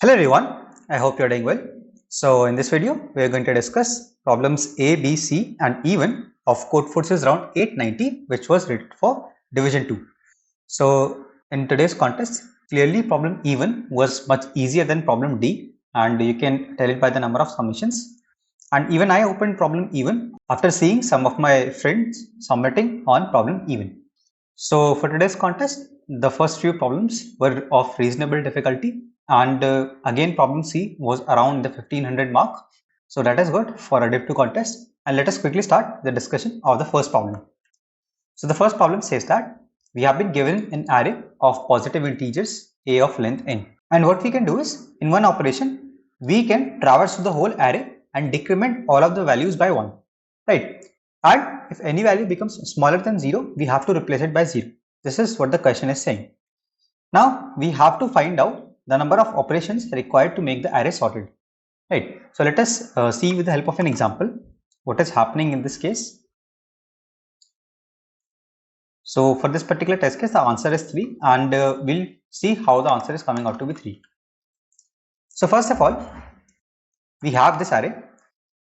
Hello everyone, I hope you are doing well. So in this video, we are going to discuss problems A, B, C and E1 of Codeforces Round 890 which was written for Division 2. So in today's contest, clearly problem E1 was much easier than problem D and you can tell it by the number of submissions. And even I opened problem E1 after seeing some of my friends submitting on problem E1. So for today's contest, the first few problems were of reasonable difficulty and again problem C was around the 1500 mark. So that is good for a Div 2 contest, and let us quickly start the discussion of the first problem. So the first problem says that we have been given an array of positive integers a of length n, and what we can do is in one operation we can traverse the whole array and decrement all of the values by 1, right? And if any value becomes smaller than 0, we have to replace it by 0. This is what the question is saying. Now we have to find out the number of operations required to make the array sorted, right? So let us see with the help of an example what is happening in this case. So for this particular test case, the answer is 3 and we'll see how the answer is coming out to be 3. So first of all, we have this array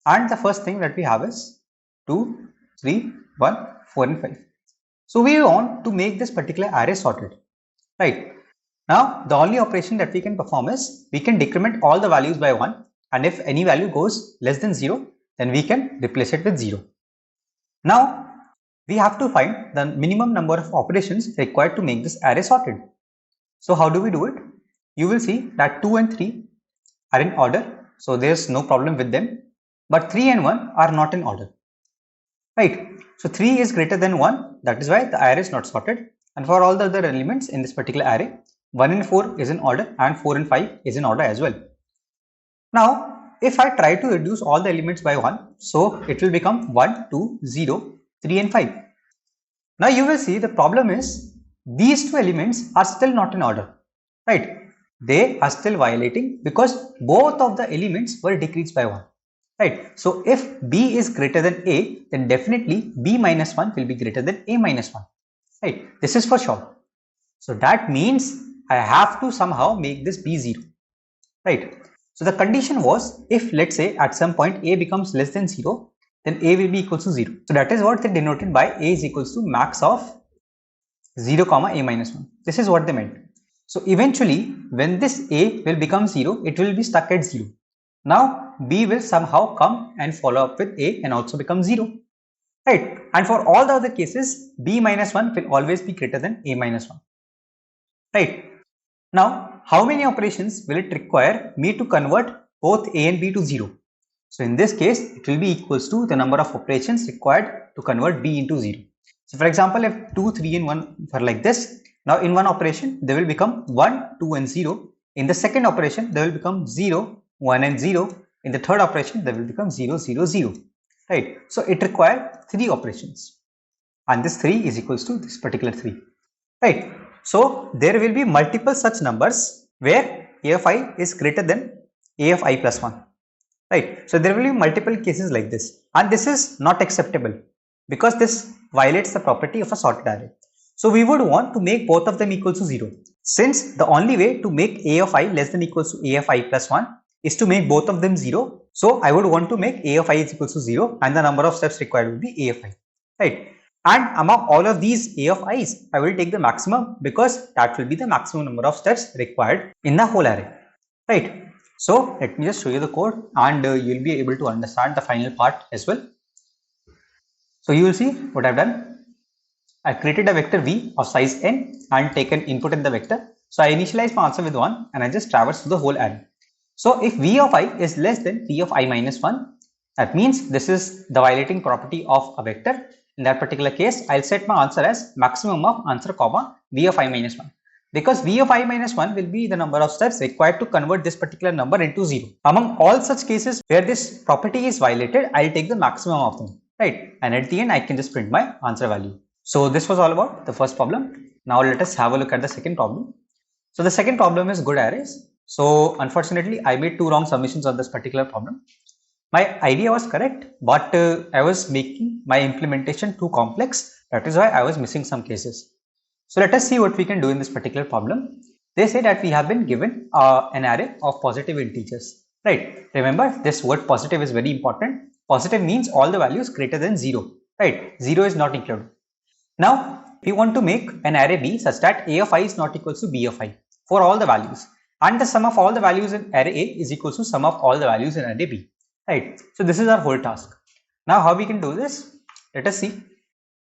and the first thing that we have is 2, 3, 1, 4 and 5. So we want to make this particular array sorted, right? Now the only operation that we can perform is we can decrement all the values by 1, and if any value goes less than 0, then we can replace it with 0. Now we have to find the minimum number of operations required to make this array sorted. So how do we do it? You will see that 2 and 3 are in order, so there is no problem with them, but 3 and 1 are not in order, right? So 3 is greater than 1, that is why the array is not sorted, and for all the other elements in this particular array, 1 and 4 is in order and 4 and 5 is in order as well. Now if I try to reduce all the elements by 1, so it will become 1, 2, 0, 3 and 5. Now you will see the problem is these two elements are still not in order, right? They are still violating because both of the elements were decreased by 1, right? So if B is greater than A, then definitely B minus 1 will be greater than A minus 1, right? This is for sure. So that means I have to somehow make this B 0, right? So the condition was, if let's say at some point A becomes less than 0, then A will be equal to 0. So that is what they denoted by A is equals to max of 0 comma A minus 1. This is what they meant. So eventually when this A will become 0, it will be stuck at 0. Now B will somehow come and follow up with A and also become 0, right? And for all the other cases, B minus 1 will always be greater than A minus 1, right? Now how many operations will it require me to convert both A and B to 0? So in this case, it will be equals to the number of operations required to convert B into 0. So for example, if 2, 3 and 1 were like this, now in one operation they will become 1, 2 and 0. In the second operation they will become 0, 1 and 0. In the third operation they will become 0, 0, 0, right? So it required 3 operations and this 3 is equals to this particular 3, right? So there will be multiple such numbers where A of I is greater than A of I plus 1. Right, so there will be multiple cases like this, and this is not acceptable because this violates the property of a sorted array. So we would want to make both of them equal to 0. Since the only way to make A of I less than equals to A of I plus 1 is to make both of them 0. So I would want to make A of I is equal to 0 and the number of steps required will be A of I, right? And among all of these A of I's, I will take the maximum because that will be the maximum number of steps required in the whole array, right? So let me just show you the code and you will be able to understand the final part as well. So you will see what I've done. I created a vector V of size n and taken input in the vector. So I initialize my answer with 1 and I just traverse through the whole array. So if V of I is less than V of I minus 1, that means this is the violating property of a vector. In that particular case, I'll set my answer as maximum of answer comma V of I minus 1. Because V of I minus 1 will be the number of steps required to convert this particular number into 0. Among all such cases where this property is violated, I'll take the maximum of them, right? And at the end, I can just print my answer value. So this was all about the first problem. Now let us have a look at the second problem. So the second problem is good arrays. So unfortunately, I made 2 wrong submissions on this particular problem. My idea was correct, but I was making my implementation too complex. That is why I was missing some cases. So let us see what we can do in this particular problem. They say that we have been given an array of positive integers, right? Remember, this word positive is very important. Positive means all the values greater than 0, right? 0 is not included. Now, we want to make an array B such that A of I is not equal to B of I for all the values, and the sum of all the values in array A is equal to sum of all the values in array B, right? So this is our whole task. Now, how we can do this? Let us see.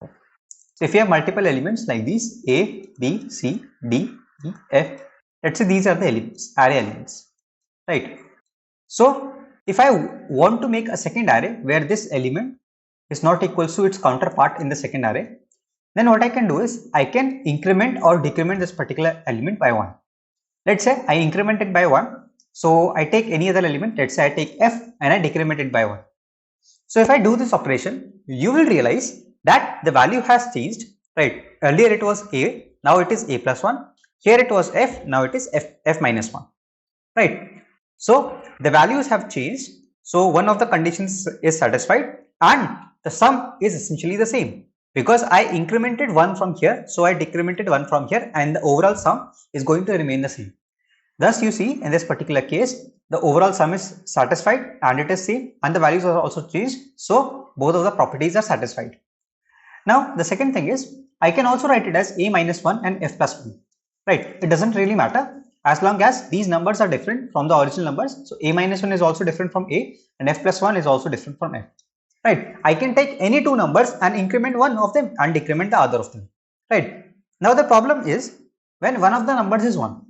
So if you have multiple elements like these A, B, C, D, E, F, let's say these are the elements, array elements, right? So if I want to make a second array where this element is not equal to its counterpart in the second array, then what I can do is I can increment or decrement this particular element by 1. Let's say I increment it by 1. So I take any other element, let's say I take F and I decrement it by 1. So if I do this operation, you will realize that the value has changed, right? Earlier it was A, now it is A plus 1. Here it was F, now it is F minus 1, right? So the values have changed. So one of the conditions is satisfied and the sum is essentially the same because I incremented 1 from here. So I decremented 1 from here and the overall sum is going to remain the same. Thus you see in this particular case, the overall sum is satisfied and it is same and the values are also changed. So both of the properties are satisfied. Now the second thing is I can also write it as A minus 1 and F plus 1, right? It doesn't really matter as long as these numbers are different from the original numbers. So A minus 1 is also different from A and F plus 1 is also different from F, right? I can take any two numbers and increment one of them and decrement the other of them, right? Now the problem is when one of the numbers is 1,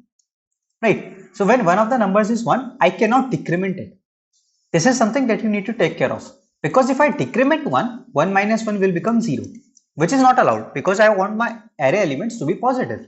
right? So when one of the numbers is 1, I cannot decrement it. This is something that you need to take care of because if I decrement 1, 1 minus 1 will become 0, which is not allowed because I want my array elements to be positive.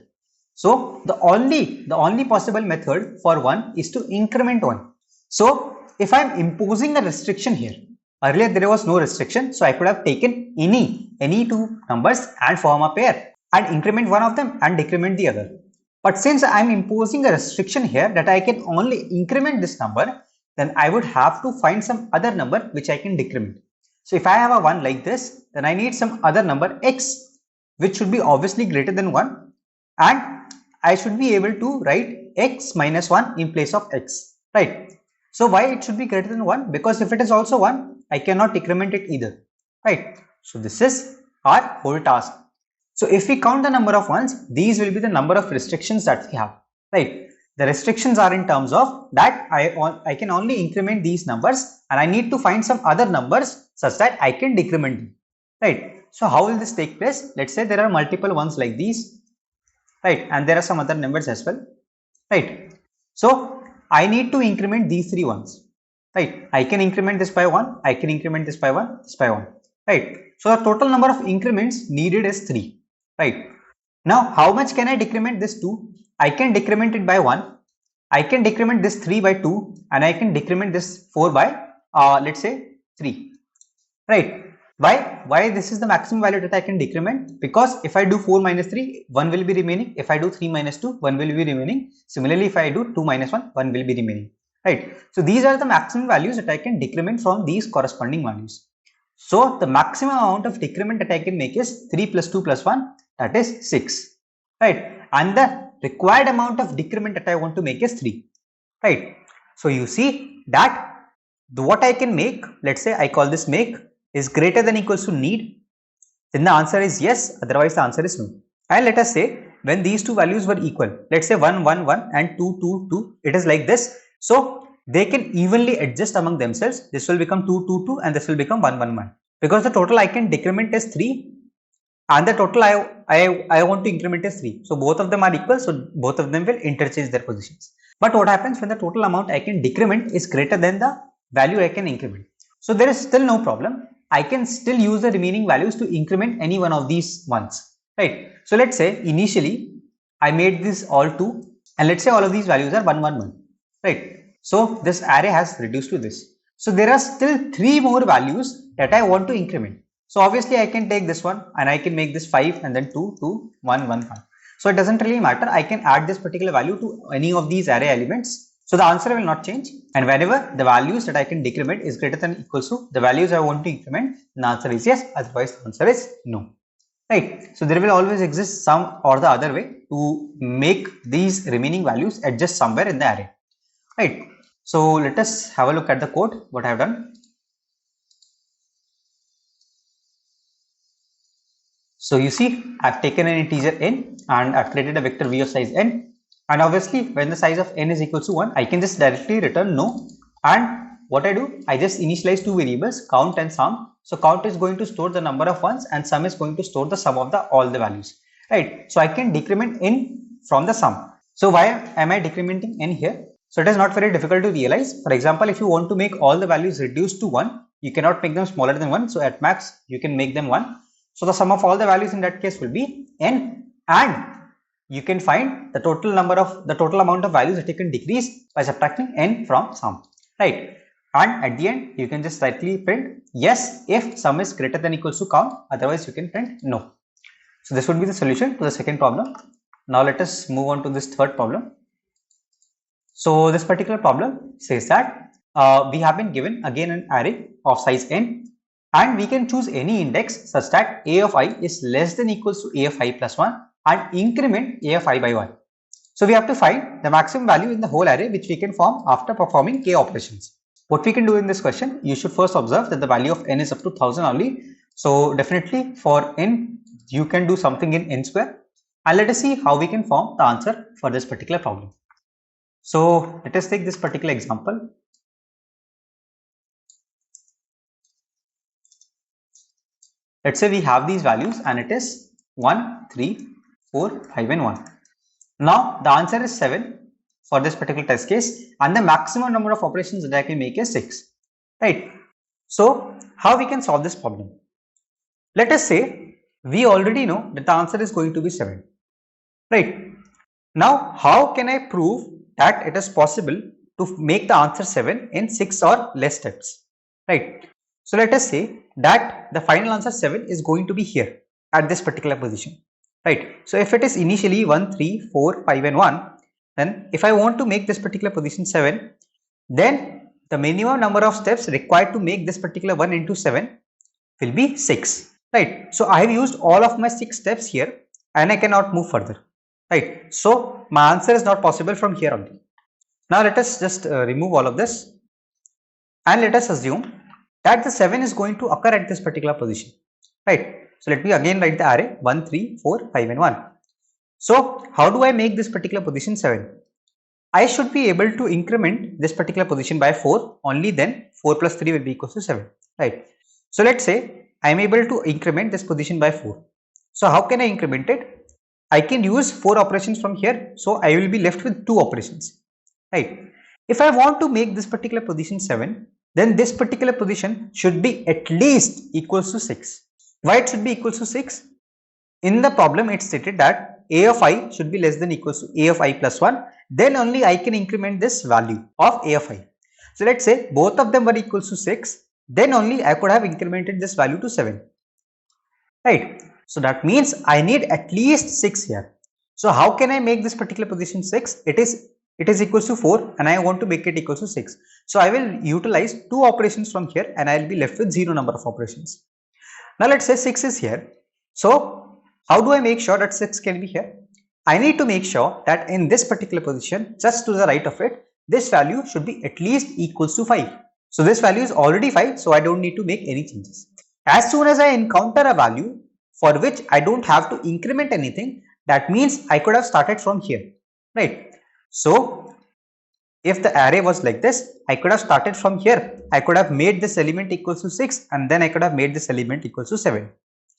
So the only possible method for 1 is to increment 1. So if I am imposing a restriction here, earlier there was no restriction, so I could have taken any two numbers and form a pair and increment one of them and decrement the other. But since I am imposing a restriction here that I can only increment this number, then I would have to find some other number which I can decrement. So if I have a 1 like this, then I need some other number x which should be obviously greater than 1 and I should be able to write x minus 1 in place of x, right? So why it should be greater than 1? Because if it is also 1, I cannot decrement it either, right? So this is our whole task. So if we count the number of ones, these will be the number of restrictions that we have, right? The restrictions are in terms of that I can only increment these numbers and I need to find some other numbers such that I can decrement them, right? So how will this take place? Let's say there are multiple ones like these, right? And there are some other numbers as well, right? So I need to increment these three ones, right? I can increment this by 1, I can increment this by 1, this by 1, right? So the total number of increments needed is 3, right? Now how much can I decrement this to? I can decrement it by 1, I can decrement this 3 by 2 and I can decrement this 4 by let's say 3, right? Why this is the maximum value that I can decrement? Because if I do 4 minus 3, 1 will be remaining. If I do 3 minus 2, 1 will be remaining. Similarly, if I do 2 minus 1, 1 will be remaining, right? So these are the maximum values that I can decrement from these corresponding values. So the maximum amount of decrement that I can make is 3 plus 2 plus 1, that is 6, right? And the required amount of decrement that I want to make is 3, right? So you see that what I can make, let's say I call this make, is greater than equals to need, then the answer is yes, otherwise the answer is no. And let us say when these two values were equal, let's say 1 1 1 and 2 2 2, it is like this. So they can evenly adjust among themselves. This will become 2 2 2 and this will become 1 1 1 because the total I can decrement is 3 and the total I want to increment is 3. So both of them are equal, so both of them will interchange their positions. But what happens when the total amount I can decrement is greater than the value I can increment? So there is still no problem. I can still use the remaining values to increment any one of these ones, right? So let's say initially I made this all 2 and let's say all of these values are 1 1 1, right? So this array has reduced to this. So there are still 3 more values that I want to increment. So obviously I can take this one and I can make this 5 and then 2 2 1 1 1. So it doesn't really matter. I can add this particular value to any of these array elements. So the answer will not change, and whenever the values that I can decrement is greater than equals to the values I want to increment, the answer is yes, otherwise the answer is no, right? So there will always exist some or the other way to make these remaining values adjust somewhere in the array, right? So let us have a look at the code, what I have done. So you see, I've taken an integer n and I've created a vector v of size n, and obviously when the size of n is equal to 1, I can just directly return no. And what I do, I just initialize two variables, count and sum. So count is going to store the number of ones and sum is going to store the sum of all the values, right? So I can decrement n from the sum. So why am I decrementing n here? So it is not very difficult to realize. For example, if you want to make all the values reduced to 1, you cannot make them smaller than 1. So at max, you can make them 1. So the sum of all the values in that case will be n, and you can find the total amount of values that you can decrease by subtracting n from sum, right? And at the end, you can just directly print yes if sum is greater than equals to count, otherwise you can print no. So this would be the solution to the second problem. Now let us move on to this third problem. So this particular problem says that we have been given again an array of size n, and we can choose any index such that a of I is less than equals to a of I plus 1 and increment a of I by 1. So we have to find the maximum value in the whole array which we can form after performing k operations. What we can do in this question, you should first observe that the value of n is up to 1000 only. So definitely for n, you can do something in n square, and let us see how we can form the answer for this particular problem. So let us take this particular example. Let's say we have these values and it is 1, 3, 4, 5 and 1. Now the answer is 7 for this particular test case, and the maximum number of operations that I can make is 6, right? So how we can solve this problem? Let us say we already know that the answer is going to be 7, right? Now how can I prove that it is possible to make the answer 7 in 6 or less steps, right? So let us say that the final answer 7 is going to be here at this particular position, right? So if it is initially 1, 3, 4, 5 and 1, then if I want to make this particular position 7, then the minimum number of steps required to make this particular 1 into 7 will be 6, right? So I have used all of my 6 steps here and I cannot move further, right? So my answer is not possible from here only. Now let us just remove all of this, and let us assume that the 7 is going to occur at this particular position, right? So let me again write the array 1, 3, 4, 5 and 1. So how do I make this particular position 7? I should be able to increment this particular position by 4, only then 4 plus 3 will be equal to 7, right? So let's say I am able to increment this position by 4. So how can I increment it? I can use 4 operations from here, so I will be left with 2 operations, right? If I want to make this particular position 7, then this particular position should be at least equals to 6. Why it should be equals to 6? In the problem it stated that a of I should be less than equals to a of I plus 1, then only I can increment this value of a of I. So let's say both of them were equals to 6, then only I could have incremented this value to 7, right? So that means I need at least 6 here. So how can I make this particular position 6? It is equals to 4 and I want to make it equals to 6. So I will utilize 2 operations from here and I will be left with 0 number of operations. Now let's say 6 is here. So how do I make sure that 6 can be here? I need to make sure that in this particular position, just to the right of it, this value should be at least equals to 5. So this value is already 5, so I don't need to make any changes. As soon as I encounter a value for which I don't have to increment anything, that means I could have started from here, right? So if the array was like this, I could have started from here. I could have made this element equals to 6 and then I could have made this element equals to 7,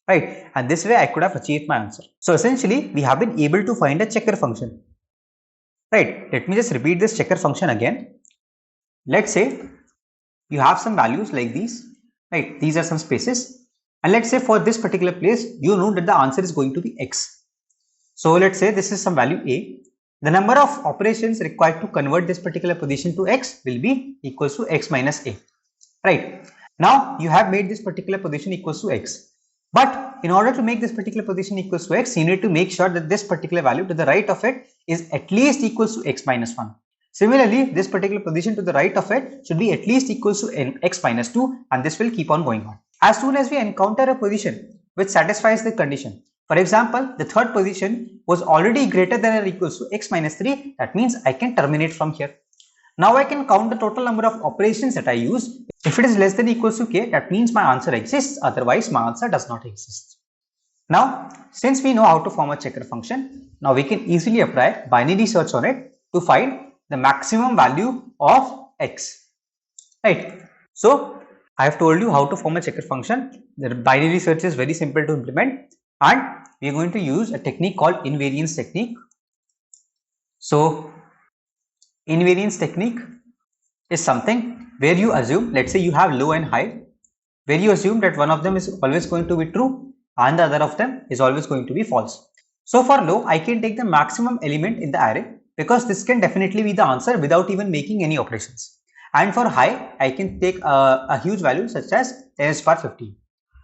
right? And this way I could have achieved my answer. So essentially we have been able to find a checker function, right? Let me just repeat this checker function again. Let's say you have some values like these, right? These are some spaces, and let's say for this particular place you know that the answer is going to be x. So let's say this is some value a. The number of operations required to convert this particular position to x will be equals to x minus a, right? Now you have made this particular position equals to x, but in order to make this particular position equals to x, you need to make sure that this particular value to the right of it is at least equals to x minus 1. Similarly, this particular position to the right of it should be at least equals to x minus 2, and this will keep on going on. As soon as we encounter a position which satisfies the condition. For example, the third position was already greater than or equals to x minus 3. That means I can terminate from here. Now I can count the total number of operations that I use. If it is less than or equals to k, that means my answer exists. Otherwise, my answer does not exist. Now, since we know how to form a checker function, now we can easily apply binary search on it to find the maximum value of x. Right. So, I have told you how to form a checker function. The binary search is very simple to implement, and we are going to use a technique called invariance technique. So, invariance technique is something where you assume, let's say you have low and high, where you assume that one of them is always going to be true and the other of them is always going to be false. So for low, I can take the maximum element in the array because this can definitely be the answer without even making any operations. And for high, I can take a huge value such as 10 to the power 15,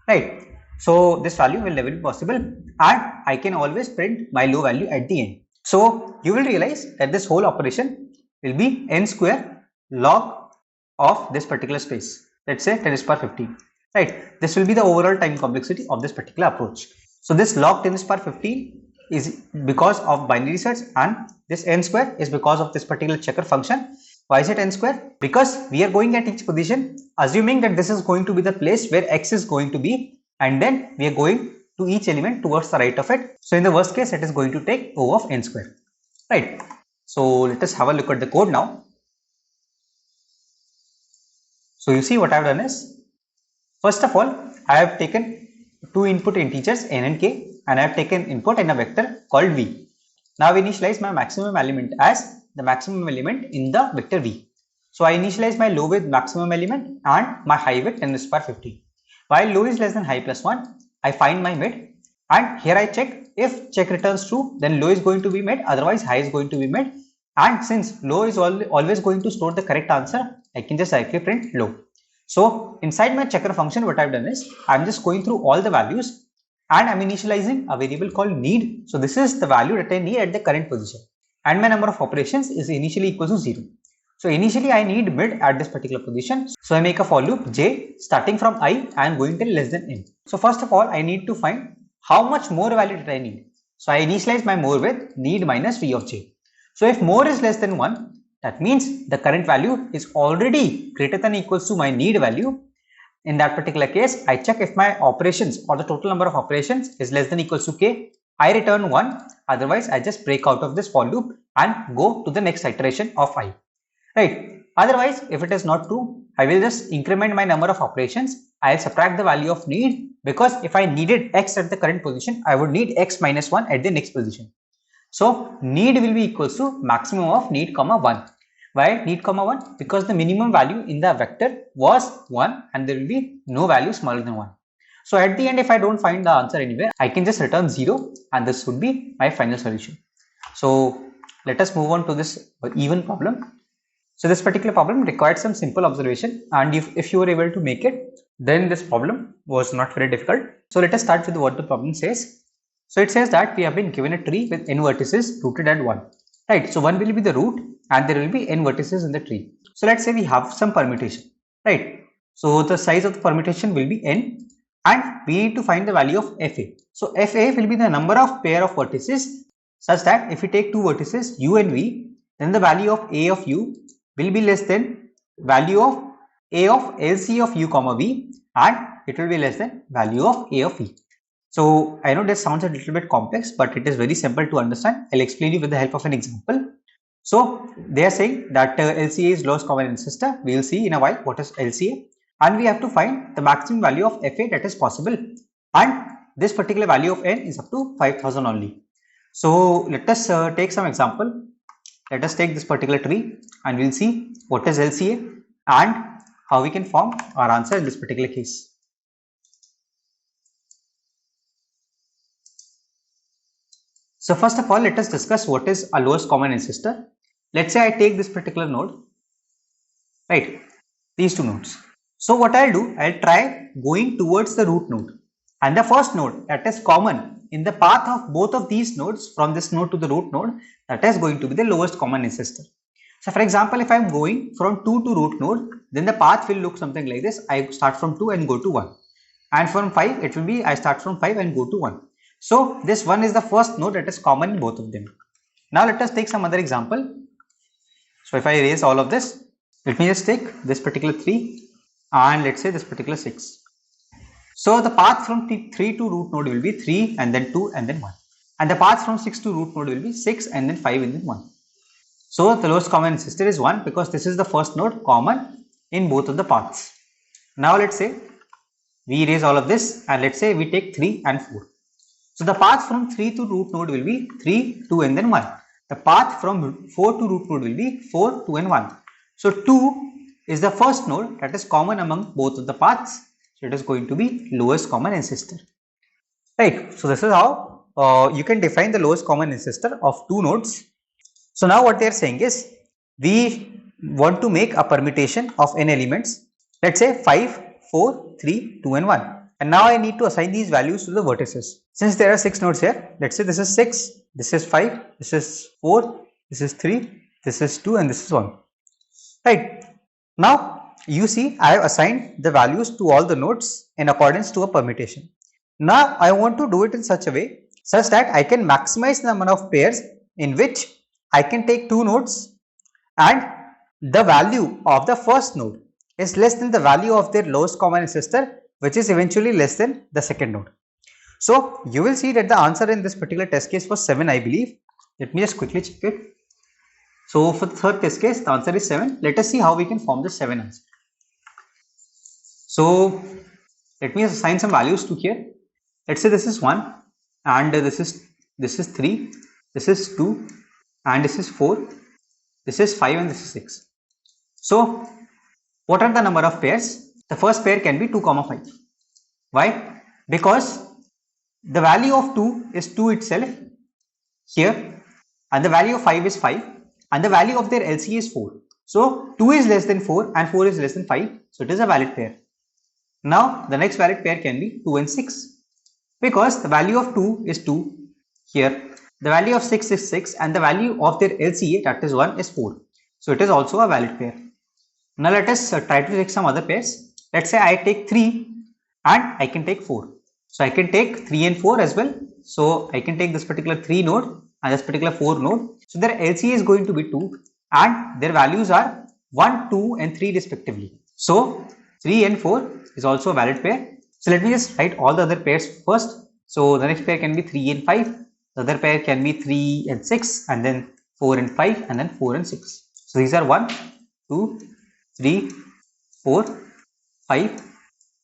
right? So this value will never be possible, and I can always print my low value at the end. So you will realize that this whole operation will be n square log of this particular space. Let's say 10 to the power 15, right? This will be the overall time complexity of this particular approach. So this log 10 to the power 15 is because of binary search, and this n square is because of this particular checker function. Why is it n square? Because we are going at each position assuming that this is going to be the place where x is going to be, and then we are going to each element towards the right of it. So in the worst case, it is going to take O of n square, right? So let us have a look at the code now. So you see what I have done is, first of all, I have taken two input integers n and k, and I have taken input in a vector called v. Now initialize my maximum element as the maximum element in the vector v. So I initialize my low with maximum element and my high with 10 to the power 15. While low is less than high plus 1, I find my mid, and here I check. If check returns true, then low is going to be mid, otherwise high is going to be mid. And since low is always going to store the correct answer, I can just directly print low. So inside my checker function, what I've done is, I'm just going through all the values and I'm initializing a variable called need. So this is the value that I need at the current position, and my number of operations is initially equal to 0. So initially I need mid at this particular position. So I make a for loop j starting from I and going till less than n. So first of all, I need to find how much more value that I need. So I initialize my more with need minus v of j. So if more is less than 1, that means the current value is already greater than or equals to my need value. In that particular case, I check if my operations or the total number of operations is less than or equals to k. I return 1, otherwise I just break out of this for loop and go to the next iteration of I. Right. Otherwise, if it is not true, I will just increment my number of operations. I will subtract the value of need, because if I needed x at the current position, I would need x minus 1 at the next position. So need will be equals to maximum of need comma 1. Why need comma 1? Because the minimum value in the vector was 1 and there will be no value smaller than 1. So at the end, if I don't find the answer anywhere, I can just return 0 and this would be my final solution. So let us move on to this E1 problem. So this particular problem required some simple observation, and if you were able to make it, then this problem was not very difficult. So let us start with what the problem says. So it says that we have been given a tree with n vertices rooted at 1. Right. So 1 will be the root and there will be n vertices in the tree. So let's say we have some permutation. Right. So the size of the permutation will be n, and we need to find the value of fa. So fa will be the number of pair of vertices such that if we take two vertices u and v, then the value of a of u will be less than value of a of LC of u comma v, and it will be less than value of a of v. So I know this sounds a little bit complex, but it is very simple to understand. I'll explain you with the help of an example. So they are saying that LCA is lowest common ancestor. We will see in a while what is LCA, and we have to find the maximum value of FA that is possible, and this particular value of n is up to 5000 only. So let us take some example. Let us take this particular tree and we'll see what is LCA and how we can form our answer in this particular case. So first of all, let us discuss what is a lowest common ancestor. Let's say I take this particular node, right? These two nodes. So what I'll do, I'll try going towards the root node, and the first node that is common in the path of both of these nodes from this node to the root node, that is going to be the lowest common ancestor. So for example, if I am going from 2 to root node, then the path will look something like this. I start from 2 and go to 1. and from 5 it will be I start from 5 and go to 1. So this 1 is the first node that is common in both of them. Now let us take some other example. So if I erase all of this, let me just take this particular 3 and let's say this particular 6. So the path from 3 to root node will be 3 and then 2 and then 1. And the path from 6 to root node will be 6 and then 5 and then 1. So the lowest common ancestor is 1 because this is the first node common in both of the paths. Now let's say we erase all of this and let's say we take 3 and 4. So the path from 3 to root node will be 3, 2 and then 1. The path from 4 to root node will be 4, 2 and 1. So 2 is the first node that is common among both of the paths. So it is going to be lowest common ancestor. Right. So this is how you can define the lowest common ancestor of two nodes. So now what they are saying is we want to make a permutation of n elements. Let's say 5, 4, 3, 2 and 1. And now I need to assign these values to the vertices. Since there are 6 nodes here, let's say this is 6, this is 5, this is 4, this is 3, this is 2 and this is 1. Right. Now you see I have assigned the values to all the nodes in accordance to a permutation. Now I want to do it in such a way such that I can maximize the number of pairs in which I can take 2 nodes and the value of the first node is less than the value of their lowest common ancestor, which is eventually less than the second node. So you will see that the answer in this particular test case was 7, I believe. Let me just quickly check it. So for the third test case, the answer is 7. Let us see how we can form the 7 answer. So let me assign some values to here. Let's say this is 1 and this is 3, this is 2 and this is 4, this is 5 and this is 6. So what are the number of pairs? The first pair can be 2, 5. Why? Because the value of 2 is 2 itself here and the value of 5 is 5 and the value of their LCA is 4. So 2 is less than 4 and 4 is less than 5. So it is a valid pair. Now the next valid pair can be 2 and 6 because the value of 2 is 2 here, the value of 6 is 6 and the value of their LCA, that is 1, is 4. So it is also a valid pair. Now let us try to take some other pairs. Let's say I take 3 and I can take 4. So I can take 3 and 4 as well. So I can take this particular 3 node and this particular 4 node. So their LCA is going to be 2 and their values are 1, 2 and 3 respectively. So 3 and 4 is also a valid pair. So let me just write all the other pairs first. So the next pair can be 3 and 5. The other pair can be 3 and 6 and then 4 and 5 and then 4 and 6. So these are 1, 2, 3, 4, 5,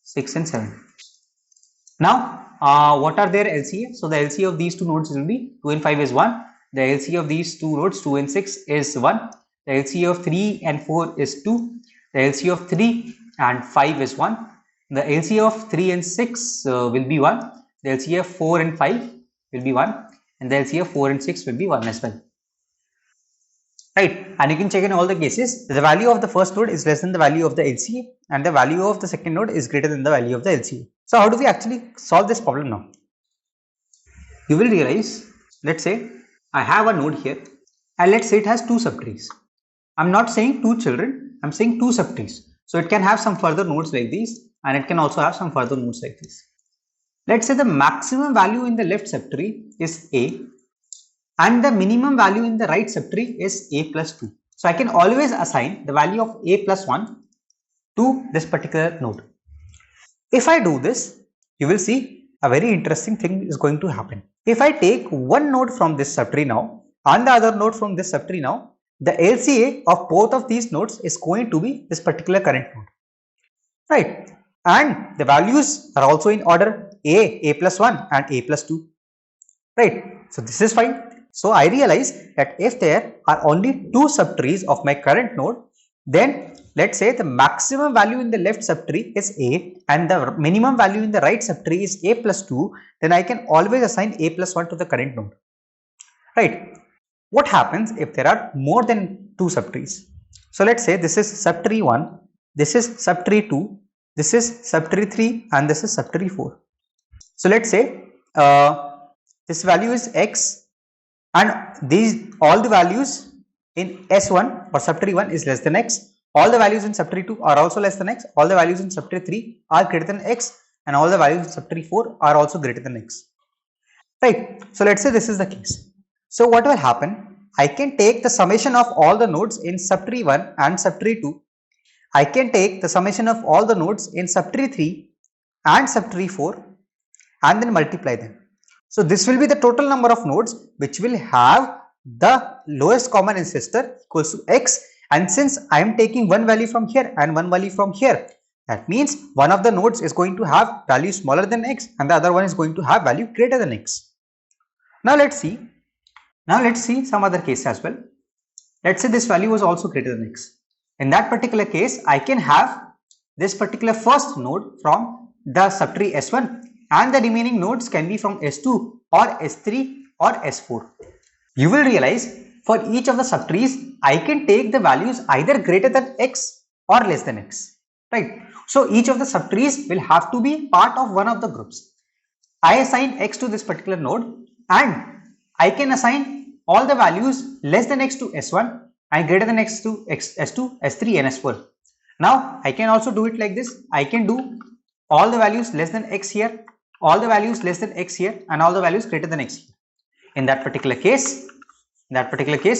6 and 7. Now what are their LCA? So the LCA of these two nodes will be 2 and 5 is 1. The LCA of these two nodes 2 and 6 is 1. The LCA of 3 and 4 is 2. The LCA of 3 and 5 is 1. The LCA of 3 and 6 will be 1. The LCA of 4 and 5 will be 1 and the LCA of 4 and 6 will be 1 as well. Right, and you can check in all the cases the value of the first node is less than the value of the LCA and the value of the second node is greater than the value of the LCA. So how do we actually solve this problem now? You will realize, let's say I have a node here and let's say it has 2 subtrees. I'm not saying 2 children, I'm saying 2 subtrees. So it can have some further nodes like these and it can also have some further nodes like this. Let's say the maximum value in the left subtree is A and the minimum value in the right subtree is A plus 2. So I can always assign the value of A plus 1 to this particular node. If I do this, you will see a very interesting thing is going to happen. If I take one node from this subtree now and the other node from this subtree now, the LCA of both of these nodes is going to be this particular current node. Right. And the values are also in order A plus 1 and A plus 2. Right. So this is fine. So I realize that if there are only 2 subtrees of my current node, then let's say the maximum value in the left subtree is A and the minimum value in the right subtree is A plus 2, then I can always assign A plus 1 to the current node. Right. What happens if there are more than 2 subtrees? So let's say this is subtree 1, this is subtree 2, this is subtree 3 and this is subtree 4. So let's say this value is X and these all the values in S1 or subtree 1 is less than X. All the values in subtree 2 are also less than X. All the values in subtree 3 are greater than X. and all the values in subtree 4 are also greater than x. Right. So let's say this is the case. So what will happen? I can take the summation of all the nodes in subtree 1 and subtree 2. I can take the summation of all the nodes in subtree 3 and subtree 4 and then multiply them. So this will be the total number of nodes which will have the lowest common ancestor equals to x, and since I am taking one value from here and one value from here, that means one of the nodes is going to have value smaller than x and the other one is going to have value greater than x. Now let's see some other case as well. Let's say this value was also greater than x. In that particular case, I can have this particular first node from the subtree S1 and the remaining nodes can be from S2 or S3 or S4. You will realize for each of the subtrees, I can take the values either greater than x or less than x, right? So each of the subtrees will have to be part of one of the groups. I assign x to this particular node and I can assign all the values less than x to S1 and greater than x to S2, S3 and S4. Now I can also do it like this. I can do all the values less than x here, all the values less than x here and all the values greater than x here. In that particular case,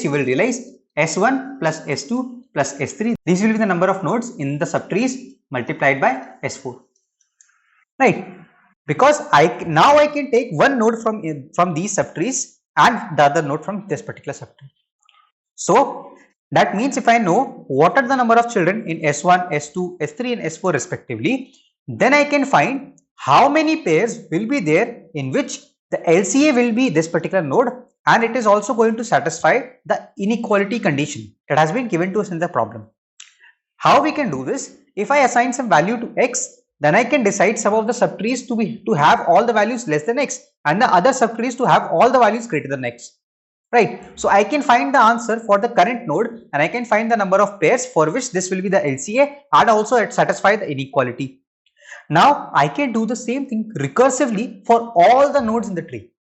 you will realize S1 plus S2 plus S3, these will be the number of nodes in the subtrees multiplied by S4, right? Because I can take one node from these subtrees and the other node from this particular subtree. So that means if I know what are the number of children in S1, S2, S3 and S4 respectively, then I can find how many pairs will be there in which the LCA will be this particular node and it is also going to satisfy the inequality condition that has been given to us in the problem. How we can do this? If I assign some value to x, then I can decide some of the subtrees to have all the values less than x and the other subtrees to have all the values greater than x. Right. So I can find the answer for the current node and I can find the number of pairs for which this will be the LCA and also it satisfies the inequality. Now I can do the same thing recursively for all the nodes in the tree.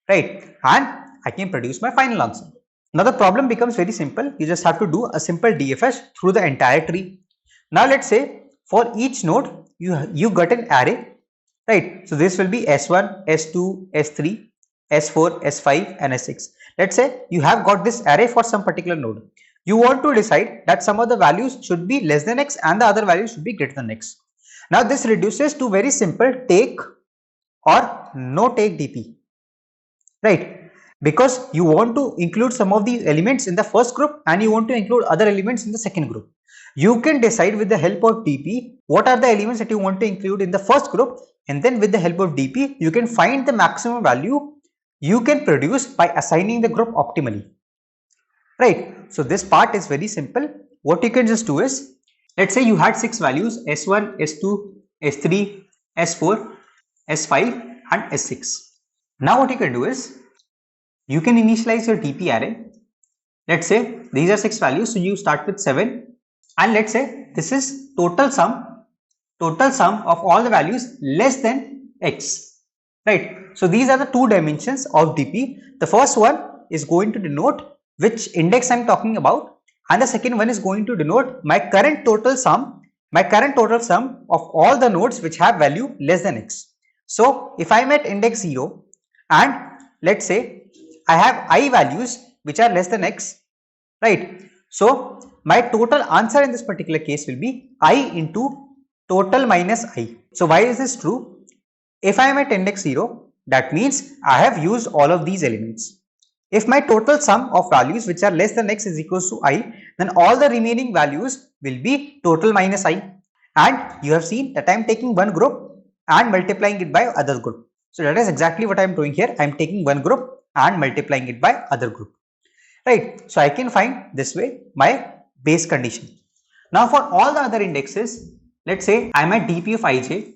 Right. And I can produce my final answer. Now the problem becomes very simple. You just have to do a simple DFS through the entire tree. Now let's say for each node you got an array, right? So this will be S1, S2, S3, S4, S5 and S6. Let's say you have got this array for some particular node. You want to decide that some of the values should be less than x and the other values should be greater than x. Now this reduces to very simple take or no take DP, right? Because you want to include some of the elements in the first group and you want to include other elements in the second group. You can decide with the help of DP what are the elements that you want to include in the first group, and then with the help of DP you can find the maximum value you can produce by assigning the group optimally, right? So this part is very simple. What you can just do is, let's say you had 6 values S1, S2, S3, S4, S5 and S6. Now what you can do is, you can initialize your DP array. Let's say these are 6 values, so you start with 7 and let's say this is total sum of all the values less than x, right? So these are the 2 dimensions of DP. The first one is going to denote which index I am talking about and the second one is going to denote my current total sum of all the nodes which have value less than x. So if I am at index 0 and let's say I have I values which are less than x, right? So my total answer in this particular case will be I into total minus I. So why is this true? If I am at index 0, that means I have used all of these elements. If my total sum of values which are less than x is equals to I, then all the remaining values will be total minus I. And you have seen that I am taking one group and multiplying it by other group. So that is exactly what I am doing here. I am taking one group and multiplying it by other group, right? So I can find this way my base condition. Now for all the other indexes, let's say I am at DP of ij.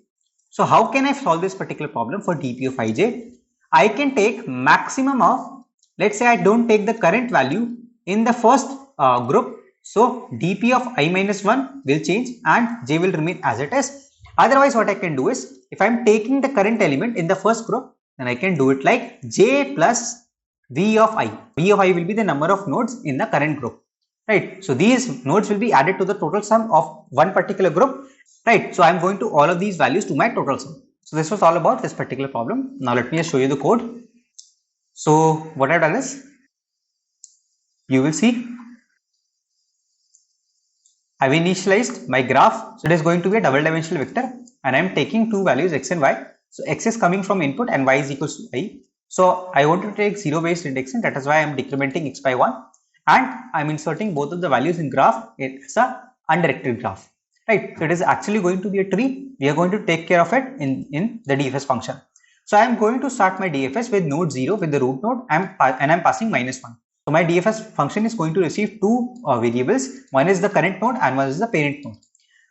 So how can I solve this particular problem for DP of ij? I can take maximum of, let's say I don't take the current value in the first group. So DP of I minus 1 will change and j will remain as it is. Otherwise what I can do is, if I am taking the current element in the first group, then I can do it like j plus v of I. V of I will be the number of nodes in the current group. right? So these nodes will be added to the total sum of one particular group, right? So I'm going to all of these values to my total sum. So this was all about this particular problem. Now let me just show you the code. So what I've done is, you will see I've initialized my graph. So it is going to be a double dimensional vector, and I'm taking two values x and y. So x is coming from input and y is equals to I. So I want to take zero based indexing, that is why I'm decrementing x by 1, and I'm inserting both of the values in graph. It's a undirected graph, right? So it is actually going to be a tree. We are going to take care of it in the DFS function. So I'm going to start my DFS with node 0 with the root node, and I'm passing -1. So my DFS function is going to receive two variables. One is the current node and one is the parent node.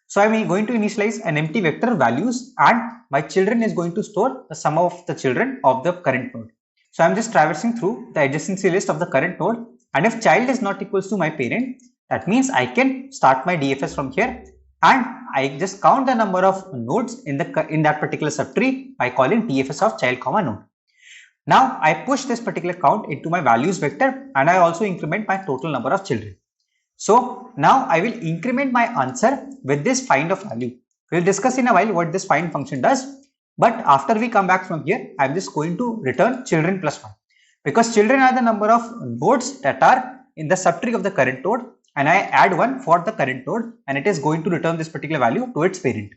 So I'm going to initialize an empty vector values, and my children is going to store the sum of the children of the current node. So I'm just traversing through the adjacency list of the current node, and if child is not equals to my parent, that means I can start my DFS from here, and I just count the number of nodes in that particular subtree by calling DFS of child comma node. Now I push this particular count into my values vector, and I also increment my total number of children. So now I will increment my answer with this find of value. We'll discuss in a while what this find function does, but after we come back from here, I'm just going to return children plus 1, because children are the number of nodes that are in the subtree of the current node, and I add 1 for the current node, and it is going to return this particular value to its parent.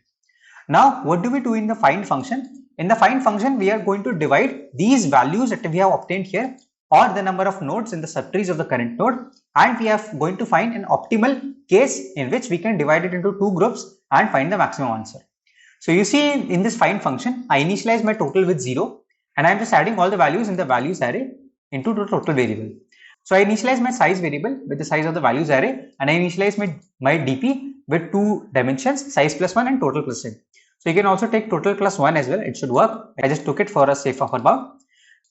Now what do we do in the find function? In the find function, we are going to divide these values that we have obtained here, or the number of nodes in the subtrees of the current node, and we are going to find an optimal case in which we can divide it into two groups and find the maximum answer. So you see, in this find function, I initialize my total with 0, and I am just adding all the values in the values array into the total variable. So I initialize my size variable with the size of the values array, and I initialize my DP with two dimensions, size plus 1 and total plus 10. So you can also take total plus 1 as well, it should work. I just took it for a sake of about.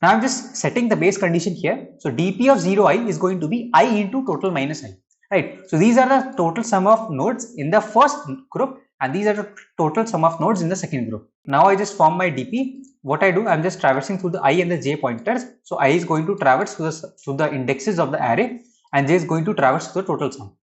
Now I'm just setting the base condition here. So DP of 0i is going to be I into total minus I, right? So these are the total sum of nodes in the first group, and these are the total sum of nodes in the second group. Now I just form my DP. What I do, I'm just traversing through the I and the j pointers. So I is going to traverse through the indexes of the array, and j is going to traverse through the total sum.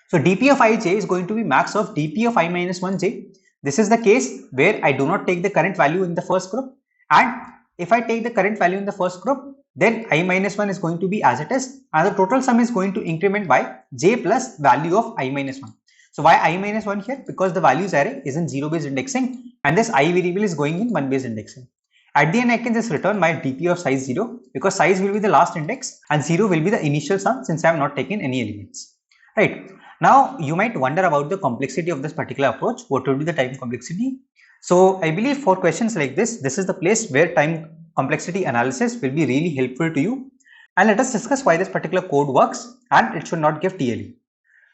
So DP of ij is going to be max of DP of I minus 1j. This is the case where I do not take the current value in the first group, and if I take the current value in the first group, then I minus 1 is going to be as it is, and the total sum is going to increment by j plus value of I minus 1. So why I minus 1 here? Because the values array is in 0 based indexing, and this I variable is going in 1 based indexing. At the end, I can just return my DP of size 0, because size will be the last index and 0 will be the initial sum, since I have not taken any elements, right? Now you might wonder about the complexity of this particular approach. What would be the time complexity? So I believe for questions like this is the place where time complexity analysis will be really helpful to you. And let us discuss why this particular code works, and it should not give TLE.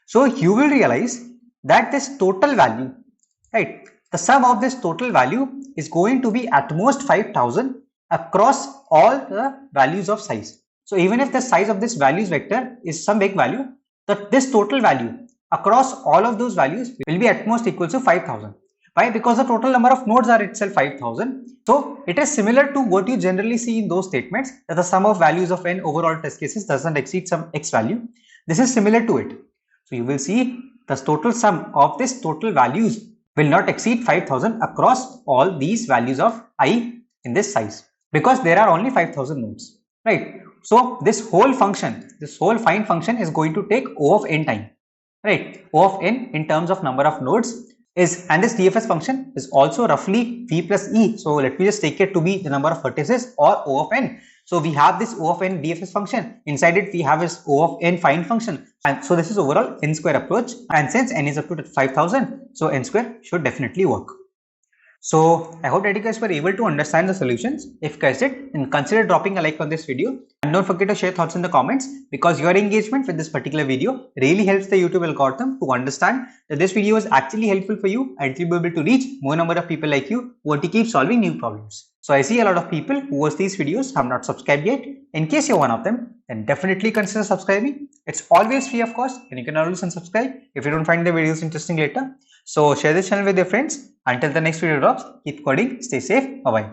So you will realize that this total value, right, the sum of this total value is going to be at most 5000 across all the values of size. So even if the size of this values vector is some big value, this total value across all of those values will be at most equal to 5000. Why? Because the total number of nodes are itself 5000. So it is similar to what you generally see in those statements, that the sum of values of n overall test cases doesn't exceed some x value. This is similar to it. So you will see the total sum of this total values will not exceed 5000 across all these values of I in this size, because there are only 5000 nodes, right? So this whole function, this whole find function is going to take O of n time, right? O of n in terms of number of nodes is, and this DFS function is also roughly v plus e. So let me just take it to be the number of vertices, or O of n. So we have this O of n DFS function. Inside it we have this O of n find function, and so this is overall n square approach. And since n is up to 5000, so n square should definitely work. So I hope that you guys were able to understand the solutions. If you guys did, then consider dropping a like on this video, and don't forget to share thoughts in the comments, because your engagement with this particular video really helps the YouTube algorithm to understand that this video is actually helpful for you, and it will be able to reach more number of people like you who want to keep solving new problems. So I see a lot of people who watch these videos have not subscribed yet. In case you're one of them, then definitely consider subscribing. It's always free of cost, and you can always unsubscribe if you don't find the videos interesting later. So share this channel with your friends. Until the next video drops, keep coding, stay safe, bye bye.